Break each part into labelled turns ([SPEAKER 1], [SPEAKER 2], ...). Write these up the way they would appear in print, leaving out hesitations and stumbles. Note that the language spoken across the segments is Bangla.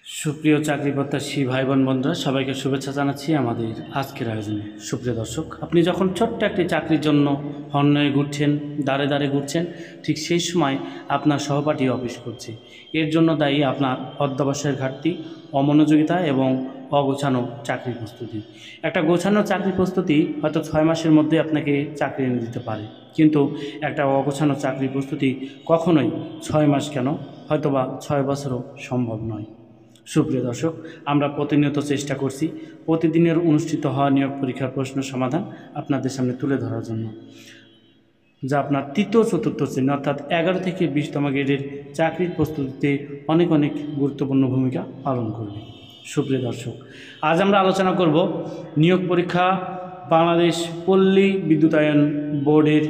[SPEAKER 1] সুপ্রিয় চাকরি প্রত্যাশী ভাই বোন বন্ধুরা সবাইকে শুভেচ্ছা জানাচ্ছি আমাদের আজকের আয়োজনে। সুপ্রিয় দর্শক, আপনি যখন ছোট্ট একটি চাকরির জন্য হন্যে ঘুরছেন, দাঁড়ে দাঁড়ে ঘুরছেন, ঠিক সেই সময় আপনার সহপাঠী অফিস করছে। এর জন্য দায়ী আপনার অধ্যবসায়ের ঘাটতি, অমনোযোগিতা এবং অগোছানো চাকরি প্রস্তুতি। একটা গোছানো চাকরি প্রস্তুতি হয়তো 6 মাসের মধ্যে আপনাকে চাকরি এনে দিতে পারে, কিন্তু একটা অগোছানো চাকরি প্রস্তুতি কখনোই 6 মাস কেন, হয়তোবা 6 বছরও সম্ভব নয়। সুপ্রিয় দর্শক, আমরা প্রতিনিয়ত চেষ্টা করছি প্রতিদিনের অনুষ্ঠিত হওয়া নিয়োগ পরীক্ষার প্রশ্ন সমাধান আপনাদের সামনে তুলে ধরার জন্য, যা আপনার তৃতীয় চতুর্থ শ্রেণী অর্থাৎ 11 থেকে 20তম গ্রেডের চাকরির প্রস্তুতিতে অনেক গুরুত্বপূর্ণ ভূমিকা পালন করবে। সুপ্রিয় দর্শক, আজ আমরা আলোচনা করব নিয়োগ পরীক্ষা বাংলাদেশ পল্লী বিদ্যুতায়ন বোর্ডের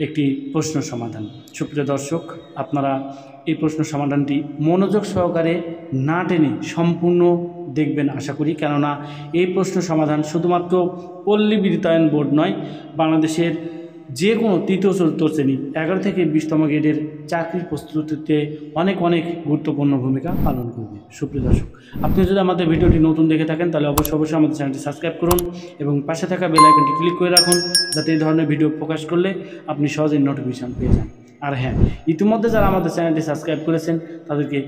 [SPEAKER 1] একটি প্রশ্ন সমাধান। সুপ্রিয় দর্শক, আপনারা এই প্রশ্ন সমাধানটি মনোযোগ সহকারে না টেনে সম্পূর্ণ দেখবেন আশা করি, কেননা এই প্রশ্ন সমাধান শুধুমাত্র পল্লী বিদ্যুতায়ন বোর্ড নয়, বাংলাদেশের যে কোনো তৃতীয় চতুর্থ শ্রেণী 11 থেকে 20তম গ্রেডের চাকরির প্রস্তুতিতে অনেক গুরুত্বপূর্ণ ভূমিকা পালন করবে। সুপ্রিয় দর্শক, আপনি যদি আমাদের ভিডিওটি নতুন দেখে থাকেন তাহলে অবশ্যই আমাদের চ্যানেলটি সাবস্ক্রাইব করুন এবং পাশে থাকা বেল আইকনটি ক্লিক করে রাখুন, যাতে এই ধরনের ভিডিও প্রকাশ করলে আপনি সহজেই নোটিফিকেশন পেয়ে যান। আর হ্যাঁ, ইতিমধ্যে যারা আমাদের চ্যানেলটি সাবস্ক্রাইব করেছেন তাদেরকে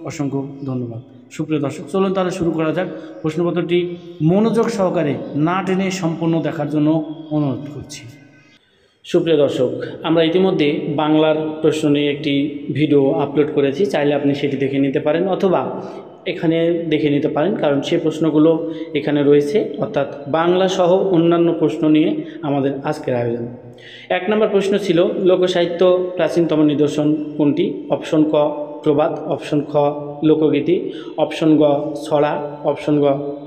[SPEAKER 1] অসংখ্য ধন্যবাদ। সুপ্রিয় দর্শক, চলুন তাহলে শুরু করা যাক। প্রশ্নপত্রটি মনোযোগ সহকারে না টেনে সম্পূর্ণ দেখার জন্য অনুরোধ করছি। সুপ্রিয় দর্শক, আমরা ইতিমধ্যে বাংলার প্রশ্ন নিয়ে একটি ভিডিও আপলোড করেছি, চাইলে আপনি সেটি দেখে নিতে পারেন অথবা এখানে দেখে নিতে পারেন, কারণ সে প্রশ্নগুলো এখানে রয়েছে, অর্থাৎ বাংলা সহ অন্যান্য প্রশ্ন নিয়ে আমাদের আজকের আয়োজন। 1 নম্বর প্রশ্ন ছিল লোকসাহিত্য প্রাচীনতম নিদর্শন কোনটি? অপশন ক প্রবাদ, অপশন খ লোকগীতি, অপশন গ ছড়া, অপশন গ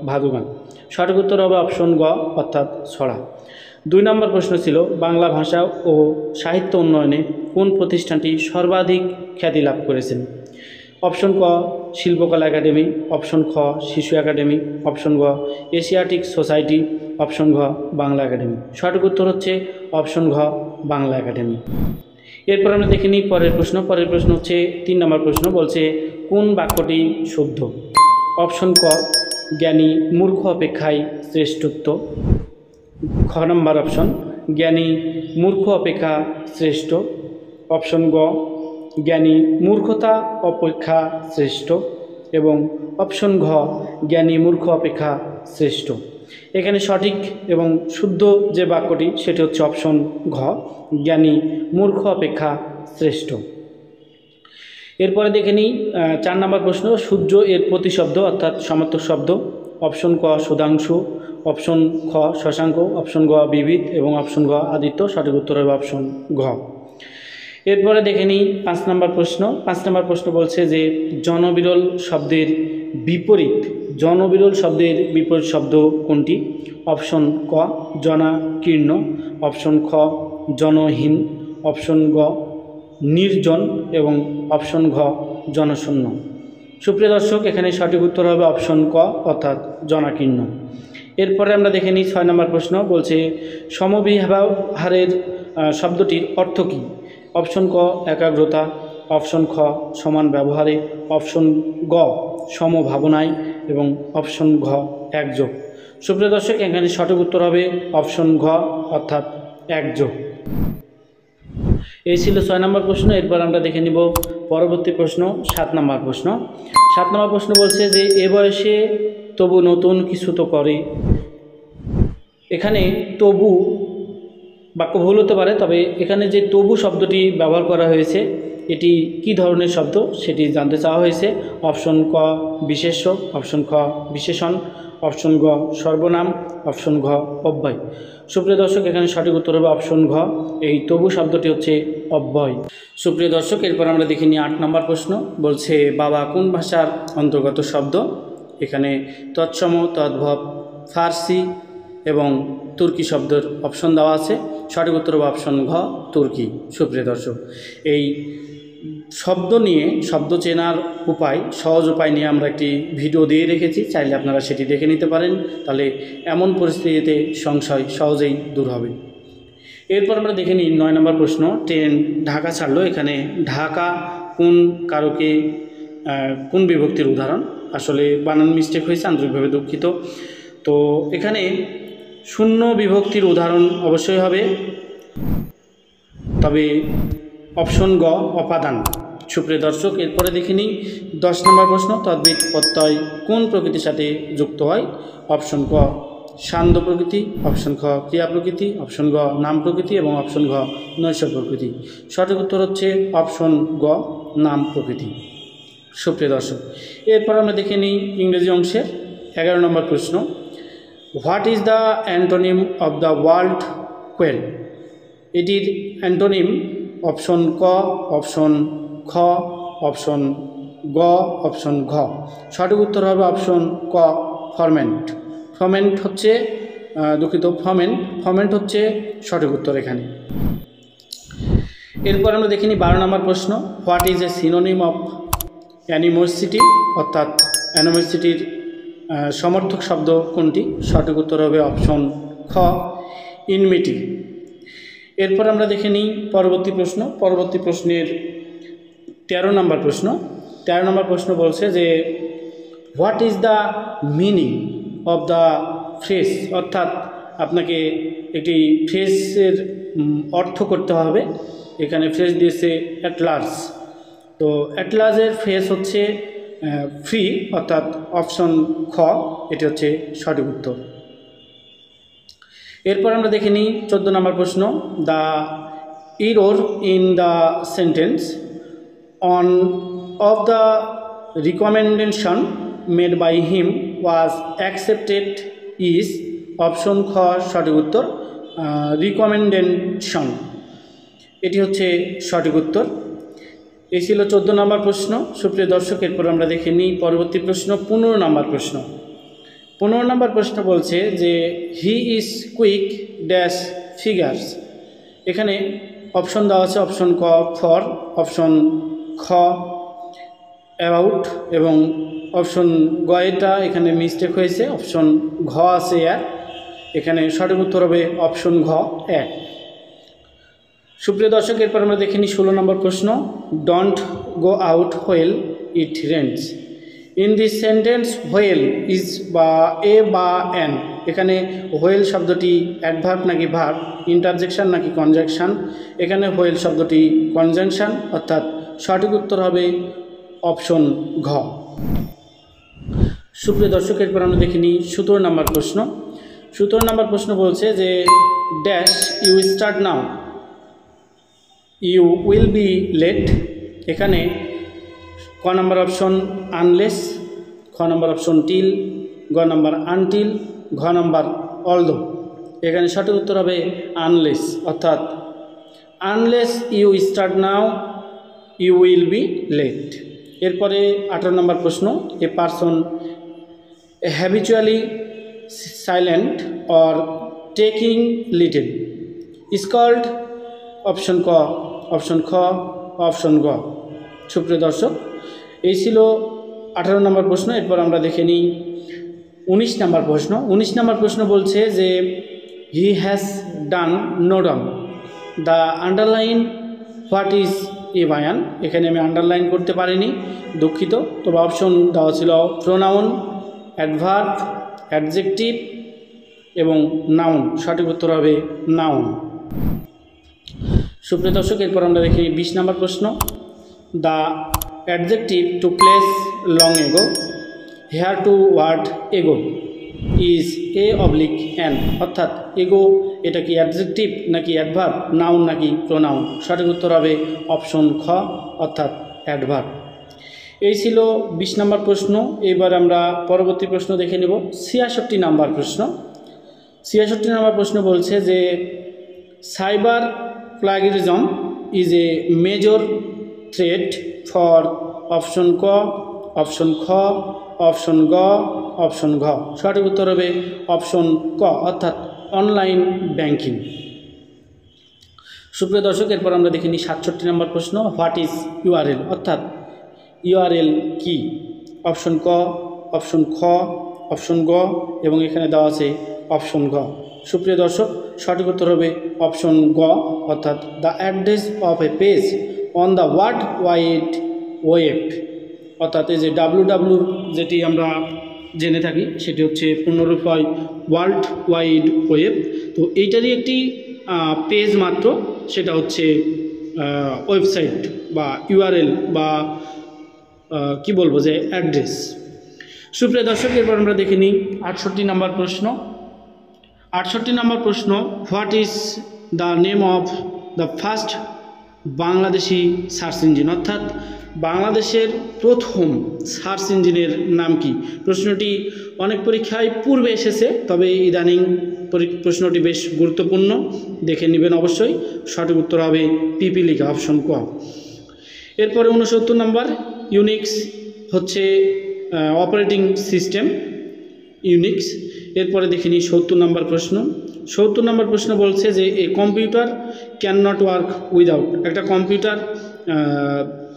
[SPEAKER 1] ভাদুগান। সঠিক উত্তর হবে অপশন গ অর্থাৎ ছড়া। 2 নম্বর প্রশ্ন ছিল বাংলা ভাষা ও সাহিত্য উন্নয়নে কোন প্রতিষ্ঠানটি সর্বাধিক খ্যাতি লাভ করেছেন? অপশন ক শিল্পকলা একাডেমি, অপশন খ শিশু একাডেমি, অপশন গ এশিয়াটিক সোসাইটি, অপশন ঘ বাংলা একাডেমি। সঠিক উত্তর হচ্ছে অপশন ঘ বাংলা একাডেমি। এরপর আমরা দেখে নিই পরের প্রশ্ন হচ্ছে 3 নম্বর প্রশ্ন, বলছে কোন বাক্যটি শুদ্ধ? অপশন ক জ্ঞানী মূর্খ অপেক্ষায় শ্রেষ্ঠত্ব, খ নম্বর অপশন জ্ঞানী মূর্খ অপেক্ষা শ্রেষ্ঠ, অপশন গ জ্ঞানী মূর্খতা অপেক্ষা শ্রেষ্ঠ এবং অপশন ঘ জ্ঞানী মূর্খ অপেক্ষা শ্রেষ্ঠ। এখানে সঠিক এবং শুদ্ধ যে বাক্যটি সেটি হচ্ছে অপশন ঘ জ্ঞানী মূর্খ অপেক্ষা শ্রেষ্ঠ। এরপরে দেখে নিই 4 নম্বর প্রশ্ন, সূর্য এর প্রতিশব্দ অর্থাৎ সমার্থক শব্দ। অপশন ক সুধাংশু, অপশন খ শশাঙ্ক, অপশন গ বিবিধ এবং অপশন গ আদিত্য। সঠিক উত্তর হবে অপশন ঘ। এরপরে দেখে নিই 5 নম্বর প্রশ্ন। 5 নম্বর প্রশ্ন বলছে যে জনবিরল শব্দের বিপরীত শব্দ কোনটি? অপশন ক জনাকীর্ণ, অপশন খ জনহীন, অপশন গ নির্জন এবং অপশন ঘ জনশূন্য। সুপ্রিয় দর্শক, এখানে সঠিক উত্তর হবে অপশন ক অর্থাৎ জনাকীর্ণ। এরপরে আমরা দেখে নিই 6 নম্বর প্রশ্ন, বলছে সমবিহারের শব্দটির অর্থ কী? অপশন ক একাগ্রতা, অপশন খ সমান ব্যবহারে, অপশন গ সমভাবনায় এবং অপশন ঘ একযোগ। সুপ্রিয় দর্শক, এখানে সঠিক উত্তর হবে অপশন ঘ অর্থাৎ একযোগ। এই ছিল 6 নম্বর প্রশ্ন। এরপর আমরা দেখে নিব পরবর্তী প্রশ্ন 7 নম্বর প্রশ্ন। 7 নম্বর প্রশ্ন বলছে যে এ বয়সে তবু নতুন কিছু তো করে। এখানে তবু বাক্য ভুল হতে পারে, তবে এখানে যে তবু শব্দটি ব্যবহার করা হয়েছে এটি কি ধরনের শব্দ সেটি জানতে চাওয়া হয়েছে। অপশন ক বিশেষ্য, অপশন খ বিশেষণ, অপশন গ সর্বনাম, অপশন ঘ অব্যয়। সুপ্রিয় দর্শক, এখানে সঠিক উত্তর হবে অপশন ঘ, এই তবু শব্দটি হচ্ছে অব্যয়। সুপ্রিয় দর্শক, এরপর আমরা দেখে নিই 8 নম্বর প্রশ্ন, বলছে বাবা কোন ভাষার অন্তর্গত শব্দ? এখানে তৎসম, তদ্ভব, ফার্সি এবং তুর্কি শব্দের অপশন দেওয়া আছে। সঠিক উত্তর হবে অপশন ঘ তুর্কি। সুপ্রিয় দর্শক, এই শব্দ চেনার সহজ উপায় নিয়ে আমরা একটি ভিডিও দিয়ে রেখেছি, চাইলে আপনারা সেটি দেখে নিতে পারেন, তাহলে এমন পরিস্থিতিতে সংশয় সহজেই দূর হবে। এরপর আমরা দেখে নিই 9 নম্বর প্রশ্ন, ট্রেন ঢাকা ছাড়লো। এখানে ঢাকা কোন কারকে কোন বিভক্তির উদাহরণ? আসলে বানান মিস্টেক হয়েছে, আন্তরিকভাবে দুঃখিত। তো এখানে শূন্য বিভক্তির উদাহরণ অবশ্যই হবে, তবে অপশন গ অপাদান। সুপ্রিয় দর্শক, এরপরে দেখে নিই 10 নম্বর প্রশ্ন, তদ্বির প্রত্যয় কোন প্রকৃতির সাথে যুক্ত হয়? অপশন ক সান্ধ্য প্রকৃতি, অপশন খ ক্রিয়া প্রকৃতি, অপশন গ নাম প্রকৃতি এবং অপশন ঘ নৈশ প্রকৃতি। সঠিক উত্তর হচ্ছে অপশন গ নাম প্রকৃতি। সুপ্রিয় দর্শক, এরপর আমরা দেখে নিই ইংরেজি অংশের 11 নম্বর প্রশ্ন, what is the antonym of the word quell? এটির অ্যান্টোনিম অপশন ক, অপশন খ, অপশন গ, অপশন ঘ। সঠিক উত্তর হবে অপশন ক ফরমেন্ট। ফরমেন্ট হচ্ছে ফরমেন্ট হচ্ছে সঠিক উত্তর এখানে। এরপর আমরা দেখিনি 12 নম্বর প্রশ্ন, what is a synonym of animosity? অর্থাৎ অ্যানিমোসিটির সমর্থক শব্দ কোনটি? সঠিক উত্তর হবে অপশন খ ইনমিটি। এরপর আমরা দেখে নিই পরবর্তী প্রশ্নের 13 নম্বর প্রশ্ন। 13 নম্বর প্রশ্ন বলছে যে what is the meaning of the phrase? অর্থাৎ আপনাকে একটি ফ্রেজের অর্থ করতে হবে। এখানে ফ্রেজ দিয়েছে অ্যাট লার্জ। তো অ্যাট লার্জের ফ্রেজ হচ্ছে ফ্রি, অর্থাৎ অপশন খ এটি হচ্ছে সঠিক উত্তর। এরপর আমরা দেখে নিই 14 নম্বর প্রশ্ন, the error in the sentence on of the recommendation made by him was accepted is? Option খ সঠিক উত্তর রিকমেন্ডেশন, এটি হচ্ছে সঠিক উত্তর। এই ছিল 14 নম্বর প্রশ্ন। সুপ্রিয় দর্শক, এরপর আমরা দেখে নিই পরবর্তী প্রশ্ন 15 নম্বর প্রশ্ন। 15 নম্বর প্রশ্ন বলছে যে he is quick dash figures. এখানে অপশন দেওয়া আছে অপশন ক ফর, অপশন খ অ্যাবাউট এবং অপশন গ এটা এখানে মিস্টেক হয়েছে, অপশন ঘ আছে এক। এখানে সঠিক উত্তর হবে অপশন ঘ এক। সুপ্রিয় দর্শক, এরপর আমরা দেখে নিই 16 নম্বর প্রশ্ন, don't go out while it rains. In this sentence while is বা এ বা এন। এখানে হোয়েল শব্দটি অ্যাডভার্ব নাকি ভার্ব, ইন্টারজেকশন নাকি কনজাংশন? এখানে হোয়েল শব্দটি কনজাংশন, অর্থাৎ সঠিক উত্তর হবে অপশন ঘ। সুপ্রিয় দর্শক, এরপর আমরা দেখে নিই 17 নম্বর প্রশ্ন। 17 নম্বর প্রশ্ন বলছে যে dash you start now you will be late. এখানে ক নম্বর অপশন আনলেস, খ নম্বর অপশন টিল, গ নম্বর আনটিল, ঘ নম্বর অলদো। এখানে সঠিক উত্তর হবে আনলেস, অর্থাৎ unless you start now you will be late. এরপরে 18 নম্বর প্রশ্ন, a person habitually silent or taking little is called? Option ক, অপশন খ, অপশন গ। সুপ্রিয় দর্শক, এই ছিল 18 নম্বর প্রশ্ন। এরপর আমরা দেখে নিই 19 নম্বর প্রশ্ন। 19 নম্বর প্রশ্ন বলছে যে he has done no wrong the underline what is a বায়ান। এখানে আমি আন্ডারলাইন করতে পারিনি, দুঃখিত। তবে অপশন দেওয়া ছিল প্রোনাউন, অ্যাডভার্ব, অ্যাডজেক্টিভ এবং নাউন। সঠিক উত্তর হবে নাউন। সুপ্রিয় দর্শক, এরপর আমরা দেখি 20 নম্বর প্রশ্ন, the adjective to place long ago here to word ago is a oblique an. অর্থাৎ এগো এটা কি অ্যাডজেক্টিভ নাকি অ্যাডভার্ব, নাউন নাকি প্রোনাউন? সঠিক উত্তর হবে অপশন খ, অর্থাৎ অ্যাডভার্ব। এই ছিল 20 নম্বর প্রশ্ন। এবার আমরা পরবর্তী প্রশ্ন দেখে নেব 66 নম্বর প্রশ্ন। 66 নম্বর প্রশ্ন বলছে যে cyber plagiarism is a major threat for option ক, অপশন খ, অপশন গ, অপশন ঘ। সঠিক উত্তর হবে অপশন ক, অর্থাৎ অনলাইন ব্যাংকিং। সুপ্রিয় দর্শক, এরপর আমরা দেখে নিই 67 নম্বর প্রশ্ন, হোয়াট ইজ ইউআরএল? অর্থাৎ ইউআরএল কি? অপশন ক, অপশন খ, অপশন গ এবং এখানে দেওয়া আছে অপশন ঘ। সুপ্রিয় দর্শক, সঠিক উত্তর হবে অপশন গ, অর্থাৎ the address of A page on the world wide web অর্থাৎ এই যে WW যেটি আমরা জেনে থাকি সেটি হচ্ছে পূর্ণরূপ হয় ওয়ার্ল্ড ওয়াইড ওয়েব। তো এইটারই একটি পেজ মাত্র, সেটা হচ্ছে ওয়েবসাইট বা URL বা কি বলবো যে অ্যাড্রেস। সুপ্রিয় দর্শক, এরপর আমরা দেখে নিই 68 নম্বর প্রশ্ন। 68 নম্বর প্রশ্ন, what is the name of the first Bangladeshi search engine, অর্থাৎ বাংলাদেশের প্রথম সার্চ ইঞ্জিনের নাম কি? প্রশ্নটি অনেক পরীক্ষায় পূর্বে এসেছে, তবে ইদানিং প্রশ্নটি বেশ গুরুত্বপূর্ণ, দেখে নেবেন অবশ্যই। সঠিক উত্তর হবে পিপিলিকা, অপশন ক। এরপরে 69 নম্বর, ইউনিক্স হচ্ছে অপারেটিং সিস্টেম, ইউনিক্স। এরপরে দেখে নিই 70 নম্বর প্রশ্ন। 70 নম্বর প্রশ্ন বলছে যে a computer can not work without, একটা কম্পিউটার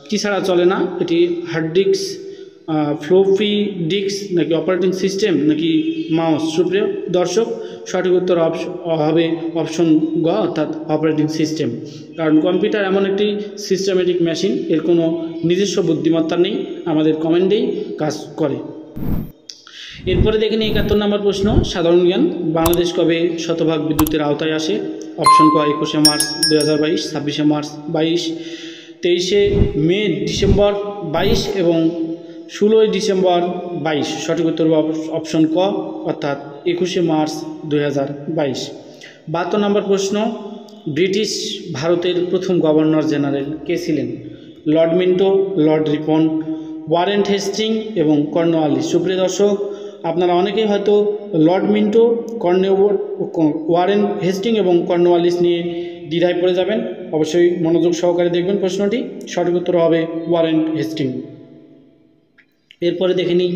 [SPEAKER 1] কী ছাড়া চলে না? এটি হার্ড ডিস্ক, ফ্লপি ডিস্ক, নাকি অপারেটিং সিস্টেম, নাকি মাউস? সুপ্রিয় দর্শক, সঠিক উত্তর হবে অপশন গ, অর্থাৎ অপারেটিং সিস্টেম। কারণ কম্পিউটার এমন একটি সিস্টেমেটিক মেশিন, এর কোনো নিজস্ব বুদ্ধিমত্তা নেই, আমাদের কমান্ডেই কাজ করে। এরপরে দেখে নিই 71 নম্বর প্রশ্ন, সাধারণ জ্ঞান। বাংলাদেশ কবে শতভাগ বিদ্যুতের আওতায় আসে? অপশন ক 21শে মার্চ 2022, 26শে মার্চ 22, 23শে মে ডিসেম্বর 22 এবং 16ই ডিসেম্বর 22। সঠিক উত্তর অপশন ক, অর্থাৎ 21শে মার্চ 2022। 72 নম্বর প্রশ্ন, ব্রিটিশ ভারতের প্রথম গভর্নর জেনারেল কে ছিলেন? Lord Minto, Lord Ripon, Warren Hastings এবং কর্নওয়ালিস। সুপ্রিয় দর্শক, আপনারা অনেকেই হয়তো লর্ড মিন্টো, ওয়ারেন হেস্টিং এবং কর্নওয়ালিস নিয়ে দ্বিধায় পড়ে যাবেন, অবশ্যই মনোযোগ সহকারে দেখবেন প্রশ্নটি। সঠিক উত্তর হবে ওয়ারেন হেস্টিং। এরপরে দেখে নিই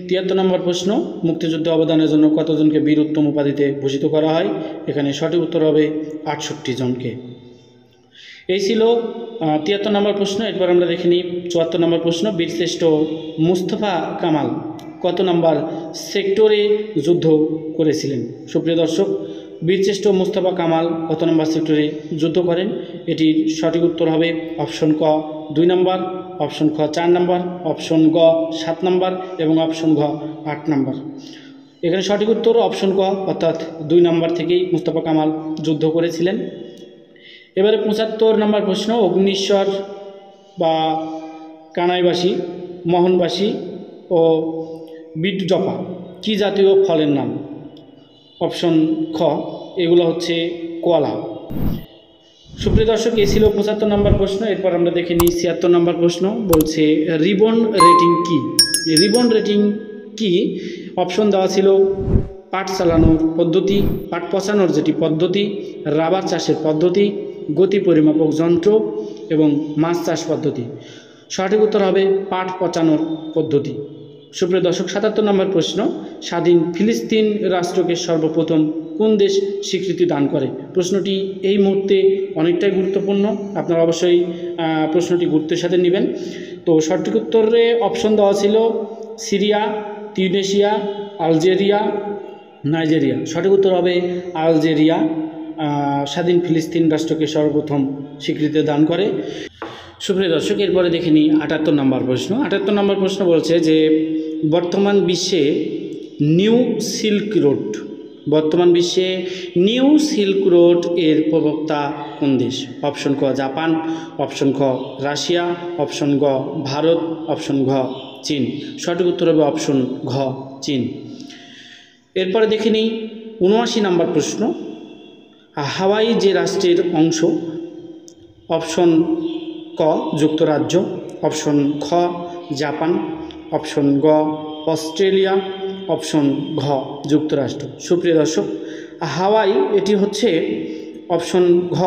[SPEAKER 1] 73 নম্বর প্রশ্ন, মুক্তিযুদ্ধে অবদানের জন্য কতজনকে বীর উত্তম উপাধিতে ভূষিত করা হয়? এখানে সঠিক উত্তর হবে 68 জনকে। এই ছিল 73 নম্বর প্রশ্ন। এরপর আমরা দেখে নিই 74 নম্বর প্রশ্ন, বীরশ্রেষ্ঠ মুস্তফা কামাল কত নম্বর সেক্টরে যুদ্ধ করেছিলেন? সুপ্রিয় দর্শক, বীরশ্রেষ্ঠ মুস্তফা কামাল কত নম্বর সেক্টরে যুদ্ধ করেন? এটির সঠিক উত্তর হবে অপশন ক 2 নম্বর, অপশন খ 4 নম্বর, অপশন গ 7 নম্বর এবং অপশন ঘ 8 নম্বর। এখানে সঠিক উত্তর অপশন ক, অর্থাৎ 2 নম্বর থেকেই মুস্তফা কামাল যুদ্ধ করেছিলেন। এবারে 75 নম্বর প্রশ্ন, অগ্নিশ্বর বা কানাইবাসী, মোহনবাসী ও বিটজপা কি জাতীয় ফলের নাম? অপশন খ, এগুলো হচ্ছে কলা। সুপ্রিয় দর্শক, এই ছিল 75 নম্বর প্রশ্ন। এরপর আমরা দেখে নিই 76 নম্বর প্রশ্ন, বলছে রিবন রেটিং কি? রিবন রেটিং কি? অপশন দেওয়া ছিল পাট চালানোর পদ্ধতি, পাট পচানোর যেটি পদ্ধতি, রাবার চাষের পদ্ধতি, গতি পরিমাপক যন্ত্র এবং মাছ চাষ পদ্ধতি। সঠিক উত্তর হবে পাট পচানোর পদ্ধতি। সুপ্রিয় দর্শক, 77 নম্বর প্রশ্ন, স্বাধীন ফিলিস্তিন রাষ্ট্রকে সর্বপ্রথম কোন দেশ স্বীকৃতি দান করে? প্রশ্নটি এই মুহূর্তে অনেকটাই গুরুত্বপূর্ণ, আপনারা অবশ্যই প্রশ্নটি গুরুত্বের সাথে নেবেন। তো সঠিক উত্তরে অপশন দেওয়া ছিল সিরিয়া, তিউনেশিয়া, আলজেরিয়া, নাইজেরিয়া। সঠিক উত্তর হবে আলজেরিয়া স্বাধীন ফিলিস্তিন রাষ্ট্রকে সর্বপ্রথম স্বীকৃতি দান করে। সুপ্রিয় দর্শক, এরপরে দেখে নিই 78 নম্বর প্রশ্ন। 78 নম্বর প্রশ্ন বলছে যে বর্তমান বিশ্বে নিউ সিল্ক রোড, বর্তমান বিশ্বে নিউ সিল্ক রোড এর প্রবক্তা কোন দেশ? অপশন ক জাপান, অপশন খ রাশিয়া, অপশন গ ভারত, অপশন ঘ চীন। সঠিক উত্তর হবে অপশন ঘ চীন। এরপরে দেখে নিই 79 নম্বর প্রশ্ন, হাওয়াই যে রাষ্ট্রের অংশ? অপশন ক যুক্তরাজ্য, অপশন খ জাপান, অপশন গ অস্ট্রেলিয়া, অপশন ঘ যুক্তরাষ্ট্র। সুপ্রিয় দর্শক, হাওয়াই এটি হচ্ছে অপশন ঘ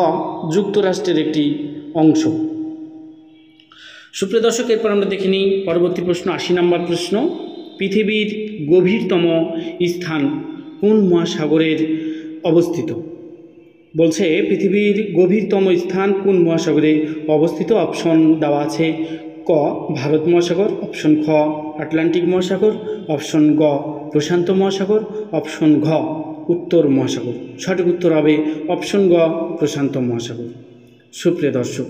[SPEAKER 1] যুক্তরাষ্ট্রের একটি অংশ। সুপ্রিয় দর্শক, এরপর আমরা দেখে নিই পরবর্তী প্রশ্ন 80 নম্বর প্রশ্ন, পৃথিবীর গভীরতম স্থান কোন মহাসাগরের অবস্থিত? বলছে পৃথিবীর গভীরতম স্থান কোন মহাসাগরে অবস্থিত? অপশন দেওয়া আছে ক ভারত মহাসাগর, অপশন খ আটলান্টিক মহাসাগর, অপশন গ প্রশান্ত মহাসাগর, অপশন ঘ উত্তর মহাসাগর। সঠিক উত্তর হবে অপশন গ প্রশান্ত মহাসাগর। সুপ্রিয় দর্শক,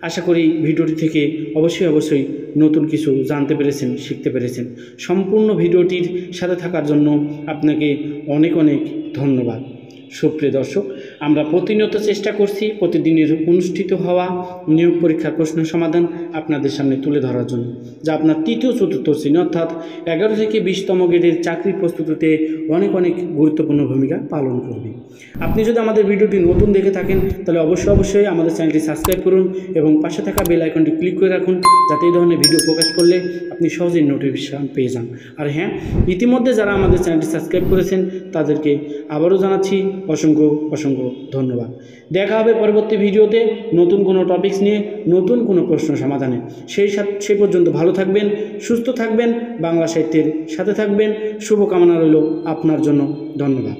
[SPEAKER 1] আশা করি ভিডিওটি থেকে অবশ্যই নতুন কিছু জানতে পেরেছেন, শিখতে পেরেছেন। সম্পূর্ণ ভিডিওটির সাথে থাকার জন্য আপনাকে অনেক অনেক ধন্যবাদ। সুপ্রিয় দর্শক, আমরা প্রতিনিয়ত চেষ্টা করছি প্রতিদিনের অনুষ্ঠিত হওয়া নিয়োগ পরীক্ষার প্রশ্ন সমাধান আপনাদের সামনে তুলে ধরার জন্য, যা আপনার তৃতীয় চতুর্থ শ্রেণী অর্থাৎ 11 থেকে 20তম গ্রেডের চাকরির প্রস্তুতিতে অনেক অনেক গুরুত্বপূর্ণ ভূমিকা পালন করবে। আপনি যদি আমাদের ভিডিওটি নতুন দেখে থাকেন তাহলে অবশ্যই আমাদের চ্যানেলটি সাবস্ক্রাইব করুন এবং পাশে থাকা বেল আইকনটি ক্লিক করে রাখুন, যাতে এই ধরনের ভিডিও প্রকাশ করলে আপনি সহজেই নোটিফিকেশন পেয়ে যান। আর হ্যাঁ, ইতিমধ্যে যারা আমাদের চ্যানেলটি সাবস্ক্রাইব করেছেন তাদেরকে আবারও জানাচ্ছি অসংখ্য অসংখ্য ধন্যবাদ। দেখা হবে পরবর্তী ভিডিওতে নতুন কোনো টপিকস নিয়ে, নতুন কোনো প্রশ্ন সমাধানে। সেই পর্যন্ত ভালো থাকবেন, সুস্থ থাকবেন, বাংলা সাহিত্যের সাথে থাকবেন। শুভকামনা রইল আপনার জন্য। ধন্যবাদ।